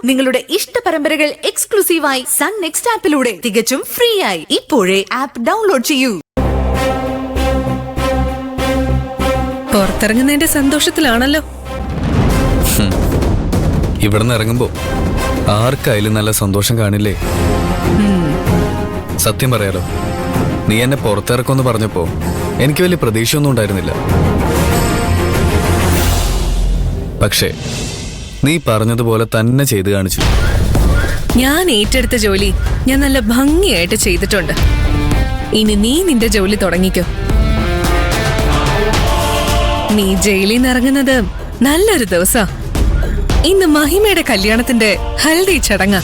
നിങ്ങളുടെ ഇഷ്ട പരമ്പരകൾ എക്സ്ക്ലൂസീവായി സൺ നെക്സ്റ്റ് ആപ്പിലൂടെ തികച്ചും ഫ്രീ ആയി. ഇപ്പോഴേ ആപ്പ് ഡൗൺലോഡ് ചെയ്യൂ. പുറത്തിറങ്ങുന്നതിന്റെ സന്തോഷത്തിലാണല്ലോ. ഇവിടുന്ന് ഇറങ്ങുമ്പോ ആർക്കായാലും നല്ല സന്തോഷം കാണില്ലേ? സത്യം പറയാലോ, നീ എന്നെ പുറത്തിറക്കുമെന്ന് പറഞ്ഞപ്പോ എനിക്ക് വലിയ പ്രതീക്ഷയൊന്നും ഉണ്ടായിരുന്നില്ല. പക്ഷേ നീ പറഞ്ഞതുപോലെ തന്നെ ചെയ്തു കാണിച്ചു. ഞാൻ ഏറ്റെടുത്ത ജോലി ഞാൻ നല്ല ഭംഗിയായിട്ട് ചെയ്തിട്ടുണ്ട്. ഇനി നീ നിന്റെ ജോലി തുടങ്ങിക്കോ. നീ ജയിലിൽ നിന്ന് ഇറങ്ങുന്നത് നല്ലൊരു ദിവസാ. ഇന്ന് മഹിമയുടെ കല്യാണത്തിന്റെ ഹൽദി ചടങ്ങ.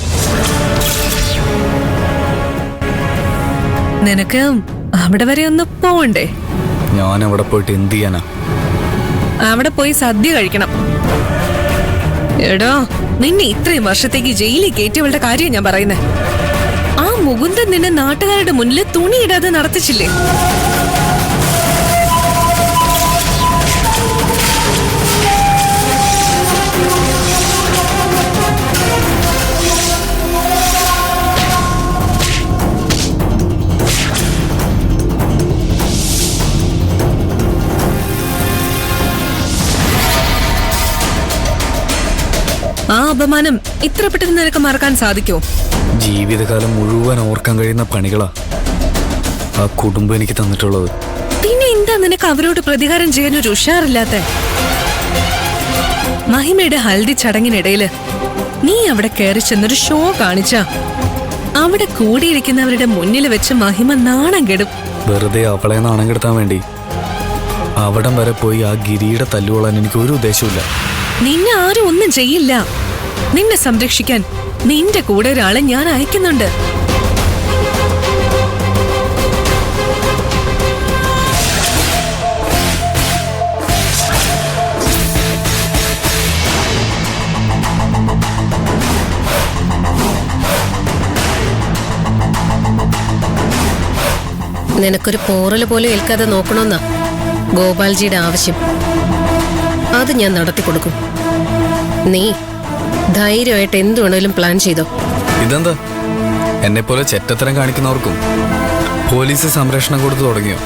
നിനക്ക് അവിടെ വരെ ഒന്ന് പോവണ്ടേ? ഞാൻ അവിടെ പോയിട്ട് എന്ത് ചെയ്യാനാ? അവിടെ പോയി സദ്യ കഴിക്കണം. എടോ, നിന്നെ ഇത്രയും വർഷത്തേക്ക് ജയിലിൽ കയറ്റിയവളുടെ കാര്യം ഞാൻ പറയുന്നേ. ആ മുകുന്ദൻ നിന്നെ നാട്ടുകാരുടെ മുന്നിൽ തുണിയിടാതെ നടത്തിച്ചില്ലേ? ആ അപമാനം ഇത്ര പെട്ടെന്ന് നിനക്ക് മറക്കാൻ സാധിക്കോ? ജീവിതകാലം മുഴുവൻ ഓർക്കാൻ കഴിയുന്ന പണികളാ ആ കുടുംബം എനിക്ക് തന്നിട്ടുള്ളത്. പിന്നെ എന്താ നിനക്ക് അവരോട് പ്രതികാരം ചെയ്യാൻ ഒരു ഉഷാറില്ലാത്ത? മഹിമയുടെ ഹൽദി ചടങ്ങിനിടയില് നീ അവിടെ കയറി ചെന്നൊരു ഷോ കാണിച്ച അവിടെ കൂടിയിരിക്കുന്നവരുടെ മുന്നിൽ വെച്ച് മഹിമ നാണം കെടും. വെറുതെ അവളെ നാണം കെടുത്താൻ വേണ്ടി അവിടം വരെ പോയി ആ ഗിരിയുടെ തല്ലുകൊള്ളാൻ എനിക്ക് ഒരു ഉദ്ദേശമില്ല. നിന്നെ ആരും ഒന്നും ചെയ്യില്ല. നിന്നെ സംരക്ഷിക്കാൻ നിന്റെ കൂടെ ഒരാളെ ഞാൻ അയക്കുന്നുണ്ട്. നിനക്കൊരു പോറല് പോലും ഏൽക്കാതെ നോക്കണമെന്നാ ഗോപാൽജിയുടെ ആവശ്യം. അത് ഞാൻ നടത്തി കൊടുക്കും. നീ ധൈര്യമായിട്ട് എന്തു വേണേലും പ്ലാൻ ചെയ്തോ. ഇതെന്താ, എന്നെ പോലെ ചെറ്റത്തരം കാണിക്കുന്നവർക്കും പോലീസ് സംരക്ഷണം കൊടുത്തു തുടങ്ങിയോ?